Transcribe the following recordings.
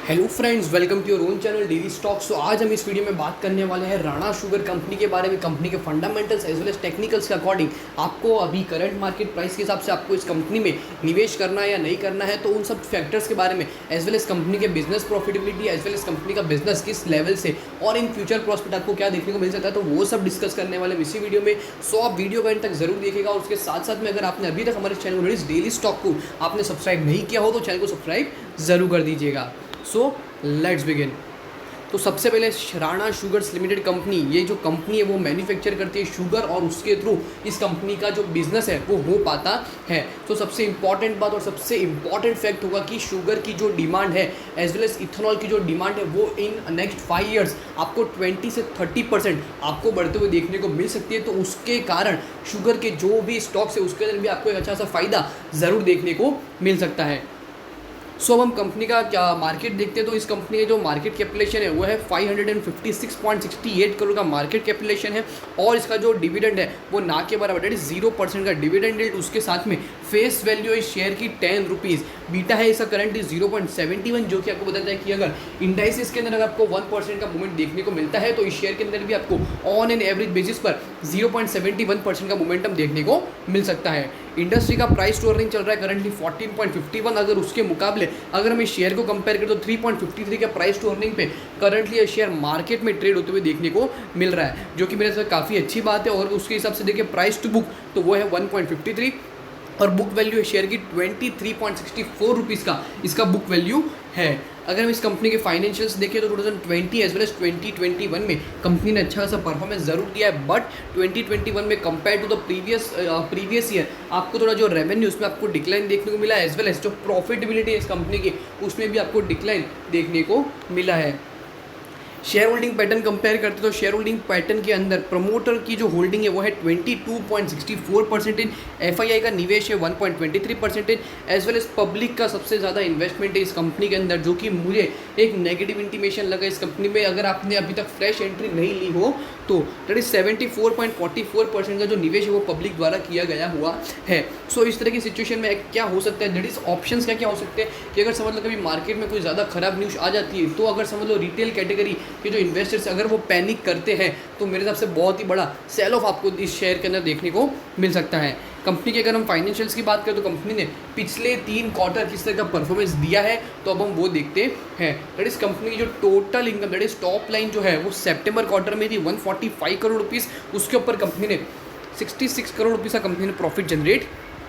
Hello friends, welcome to your own channel daily stocks. तो आज हम इस वीडियो में बात करने वाले हैं राणा शुगर कंपनी के बारे में, कंपनी के fundamentals as well as technicals के अकॉर्डिंग आपको अभी करंट मार्केट प्राइस के हिसाब से आपको इस कंपनी में निवेश करना है या नहीं करना है, तो उन सब फैक्टर्स के बारे में एज वेल एज कंपनी के business profitability as well as company का बिजनेस किस लेवल से और इन फ्यूचर प्रॉस्पेक्ट आपको क्या देखने को मिल सकता है, तो वो सब डिस्कस करने वाले इसी वीडियो में। सो आप वीडियो को एंड तक जरूर देखिएगा। और उसके साथ साथ में अगर आपने अभी तक हमारे चैनल डेली स्टॉक को आपने सब्सक्राइब नहीं किया हो तो चैनल को सब्सक्राइब जरूर कर दीजिएगा। So let's begin. तो सबसे पहले राणा शुगर्स लिमिटेड कंपनी, ये जो कंपनी है वो मैन्युफैक्चर करती है शुगर और उसके थ्रू इस कंपनी का जो बिजनेस है वो हो पाता है। तो सबसे इंपॉर्टेंट बात और सबसे इंपॉर्टेंट फैक्ट होगा कि शुगर की जो डिमांड है एज वेल एज इथेनॉल की जो डिमांड है वो इन नेक्स्ट 5 ईयर्स आपको 20 से 30% आपको बढ़ते हुए देखने को मिल सकती है। तो उसके कारण शुगर के जो भी स्टॉक्स है उसके अंदर भी आपको एक अच्छा सा फायदा ज़रूर देखने को मिल सकता है। सो अब हम कंपनी का क्या मार्केट देखते हैं। तो इस कंपनी का जो मार्केट कैपिटलेशन है वो है 556.68 करोड़ का मार्केट कैपिटलेशन है। और इसका जो डिविडेंड है वो ना के बराबर, दैट इज 0% का डिविडेंड रेट। उसके साथ में फेस वैल्यू इस शेयर की 10 रुपीज़। बीटा है इसका करंटली 0.71, जो कि आपको बताता है कि अगर इंडाइसिस के अंदर अगर आपको 1% का मूवमेंट देखने को मिलता है तो इस शेयर के अंदर भी आपको ऑन एन एवरेज बेसिस पर 0.71% का मोमेंटम देखने को मिल सकता है। इंडस्ट्री का प्राइस टू अर्निंग चल रहा है करंटली 14.51। अगर उसके मुकाबले अगर हम इस शेयर को कंपेयर करें तो 3.53 का प्राइस टू अर्निंग पे करंटली ये शेयर मार्केट में ट्रेड होते हुए देखने को मिल रहा है, जो कि मेरे हिसाब से काफ़ी अच्छी बात है। और उसके हिसाब से देखिए प्राइस टू बुक तो वो है 1.53 और बुक वैल्यू है शेयर की 23.64 रुपीज़ का इसका बुक वैल्यू है। अगर हम इस कंपनी के फाइनेंशियल्स देखें तो 2020 एज वेल एज 2021 में कंपनी ने अच्छा खासा परफॉर्मेंस ज़रूर दिया है, बट 2021 में compare to the previous year आपको थोड़ा जो रेवेन्यू उसमें आपको डिक्लाइन देखने को मिला है, एज वेल एज जो प्रॉफिटेबिलिटी है इस कंपनी की उसमें भी आपको डिक्लाइन देखने को मिला है। शेयर होल्डिंग पैटर्न कंपेयर करते तो शेयर होल्डिंग पैटर्न के अंदर प्रमोटर की जो होल्डिंग है वो है 22.64%, एफआईआई का निवेश है 1.23%, एज वेल एज पब्लिक का सबसे ज़्यादा इन्वेस्टमेंट है इस कंपनी के अंदर, जो कि मुझे एक नेगेटिव इंटीमेशन लगा इस कंपनी में। अगर आपने अभी तक फ्रेश एंट्री नहीं ली हो तो दैट इज 74.44% का जो निवेश है वो पब्लिक द्वारा किया गया हुआ है। सो इस तरह की सिचुएशन में क्या हो सकता है, दैट इज ऑप्शंस क्या क्या हो सकते हैं कि अगर समझ लो कभी मार्केट में कोई ज़्यादा खराब न्यूज़ आ जाती है तो अगर समझ लो रिटेल कैटेगरी कि जो इन्वेस्टर्स अगर वो पैनिक करते हैं तो मेरे हिसाब से बहुत ही बड़ा सेल ऑफ आपको इस शेयर के अंदर देखने को मिल सकता है। कंपनी के अगर हम फाइनेंशियल्स की बात करें तो कंपनी ने पिछले 3 क्वार्टर किस तरह का परफॉर्मेंस दिया है तो अब हम वो देखते हैं। दैट इज कंपनी की जो total income, that is top line जो है वो सितंबर क्वार्टर में थी 145 करोड़ रुपीज़। उसके ऊपर कंपनी ने 66 करोड़ रुपीज़ का कंपनी ने प्रॉफिट जनरेट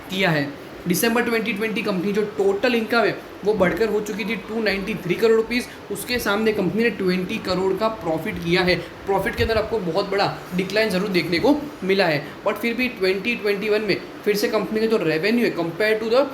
किया है। दिसंबर 2020 कंपनी जो टोटल इनकम है वो बढ़कर हो चुकी थी 293 करोड़ रुपीज़। उसके सामने कंपनी ने 20 करोड़ का प्रॉफिट किया है। प्रॉफिट के अंदर आपको बहुत बड़ा डिक्लाइन ज़रूर देखने को मिला है, बट फिर भी 2021 में फिर से कंपनी का जो रेवेन्यू है compare to the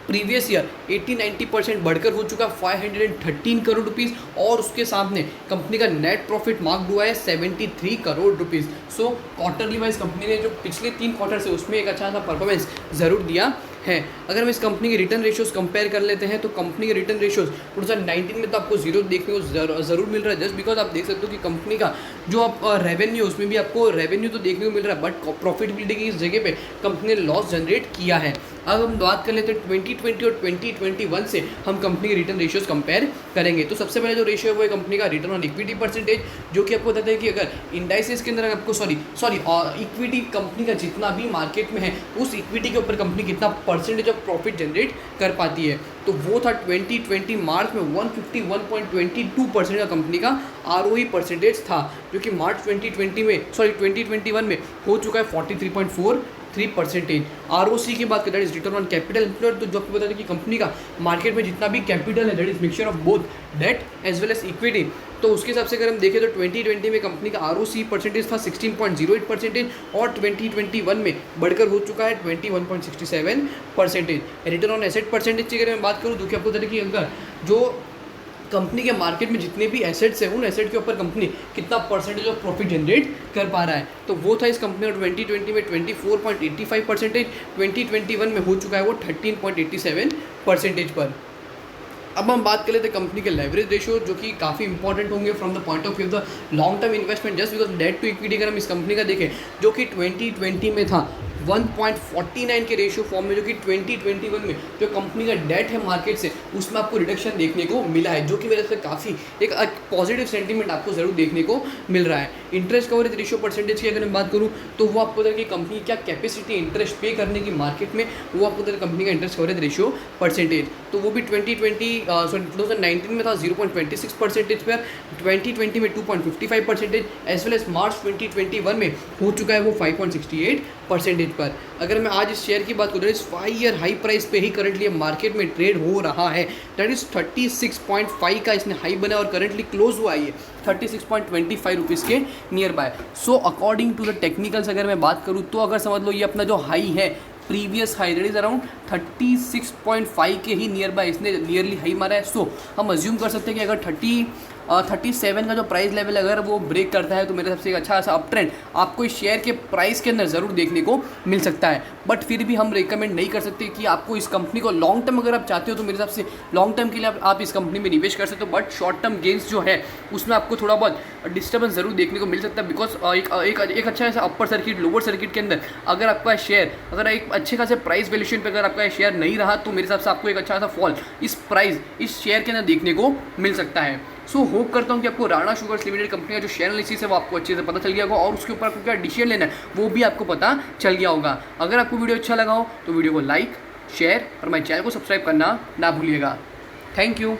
previous year 80-90% बढ़कर हो चुका 513 करोड़ रुपीज़। और उसके सामने कंपनी का नेट प्रॉफिट मार्क हुआ है 73 करोड़ रुपीज़। सो क्वार्टरली वाइज कंपनी ने जो पिछले 3 क्वार्टर से उसमें एक अच्छा सा परफॉर्मेंस ज़रूर दिया है। अगर हम इस कंपनी के रिटर्न रेशियोज कंपेयर कर लेते हैं तो कंपनी के रिटर्न रेशियोज 2019 में तो आपको जीरो देखने को ज़रूर मिल रहा है, जस्ट बिकॉज आप देख सकते हो कि कंपनी का जो आप रेवेन्यू उसमें भी आपको रेवेन्यू तो देखने को मिल रहा है, बट प्रॉफिटेबिलिटी की इस जगह पे कंपनी ने लॉस जनरेट किया है। अब हम बात कर लेते हैं 2020 और 2021 से हम कंपनी के रिटर्न रेशियोज कंपेयर करेंगे। तो सबसे पहले जो रेशियो है वो है कंपनी का रिटर्न ऑन इक्विटी परसेंटेज, जो कि आपको बताता है कि अगर इंडाइसिस के अंदर आपको इक्विटी कंपनी का जितना भी मार्केट में है उस इक्विटी के ऊपर कंपनी कितना परसेंटेज ऑफ प्रॉफिट जनरेट कर पाती है, तो वो था 2020 मार्च में 151.22% का कंपनी का आरओई परसेंटेज था, जो कि मार्च 2021 में हो चुका है 43.43%। आरओसी की बात करें that is return on capital employed, तो जो आपको बता दें कि कंपनी का मार्केट में जितना भी कैपिटल है that is mixture of both debt as well as equity, तो उसके हिसाब से अगर हम देखें तो 2020 में कंपनी का आरओसी परसेंटेज था 16.08% और 2021 में बढ़कर हो चुका है 21.67%। रिटर्न ऑन एसेट परसेंटेज की अगर मैं बात करूँ तो क्या आपको बता दें कि अगर जो कंपनी के मार्केट में जितने भी एसेट्स हैं उन एसेट के ऊपर कंपनी कितना परसेंटेज ऑफ प्रॉफिट जनरेट कर पा रहा है, तो वो था इस कंपनी का 2020 में 24.85%, 2021 में हो चुका है वो 13.87% पर। अब हम बात कर लेते हैं कंपनी के लेवरेज रेशियो, जो कि काफ़ी इंपॉर्टेंट होंगे from the point of view of the long term investment, just because debt to equity अगर हम इस कंपनी का देखें जो कि 2020 में था 1.49 के रेशियो फॉर्म में, जो कि 2021 में जो कंपनी का डेट है मार्केट से उसमें आपको रिडक्शन देखने को मिला है, जो कि मेरे से काफ़ी एक पॉजिटिव सेंटीमेंट आपको ज़रूर देखने को मिल रहा है। इंटरेस्ट कवरेज रेशियो परसेंटेज की अगर मैं बात करूँ तो वो आपको कि कंपनी की क्या कैपेसिटी इंटरेस्ट पे करने की मार्केट में, वो आपको कंपनी का इंटरेस्ट कवरेज रेशियो परसेंटेज, तो वो भी 2019 में था 0.26% पर, 2020 में 2.55% एज वेल एज मार्च 2021 में हो चुका है वो 5.68% पर। अगर मैं आज इस शेयर की बात करूँ, इस 5 ईयर हाई प्राइस पे ही करंटली मार्केट में ट्रेड हो रहा है, दैट इज 36.5 का इसने हाई बना और करंटली क्लोज हुआ है 36.25 रुपीज़ के nearby. So according to the technicals अगर मैं बात करूँ तो अगर समझ लो ये अपना जो हाई है, previous high that is around 36.5 के ही नियर बाय इसने नियरली हाई मारा है। सो हम अज्यूम कर सकते हैं कि अगर 37 का जो प्राइस लेवल अगर वो ब्रेक करता है तो मेरे हिसाब से एक अच्छा सा अप ट्रेंड आपको इस शेयर के प्राइस के अंदर ज़रूर देखने को मिल सकता है। बट फिर भी हम रिकमेंड नहीं कर सकते कि आपको इस कंपनी को लॉन्ग टर्म अगर आप चाहते हो तो मेरे हिसाब से लॉन्ग टर्म के लिए आप इस कंपनी में निवेश कर सकते हो, बट शॉर्ट टर्म गेंस जो है उसमें आपको थोड़ा बहुत डिस्टर्बेंस ज़रूर देखने को मिल सकता है, बिकॉज एक अच्छा ऐसा अपर सर्किट लोअर सर्किट के अंदर अगर आपका शेयर अगर एक अच्छे खासे प्राइस वैल्यूएशन पे अगर आपका शेयर नहीं रहा तो मेरे हिसाब से आपको एक अच्छा सा फॉल इस शेयर के अंदर देखने को मिल सकता है। सो होप करता हूँ कि आपको राणा शुगर्स लिमिटेड कंपनी का जो शेयर एनालिसिस है वो आपको अच्छे से पता चल गया होगा और उसके ऊपर आपको क्या डिसीजन लेना है वो भी आपको पता चल गया होगा। अगर आपको वीडियो अच्छा लगा हो तो वीडियो को लाइक, शेयर और मेरे चैनल को सब्सक्राइब करना ना भूलिएगा। Thank you.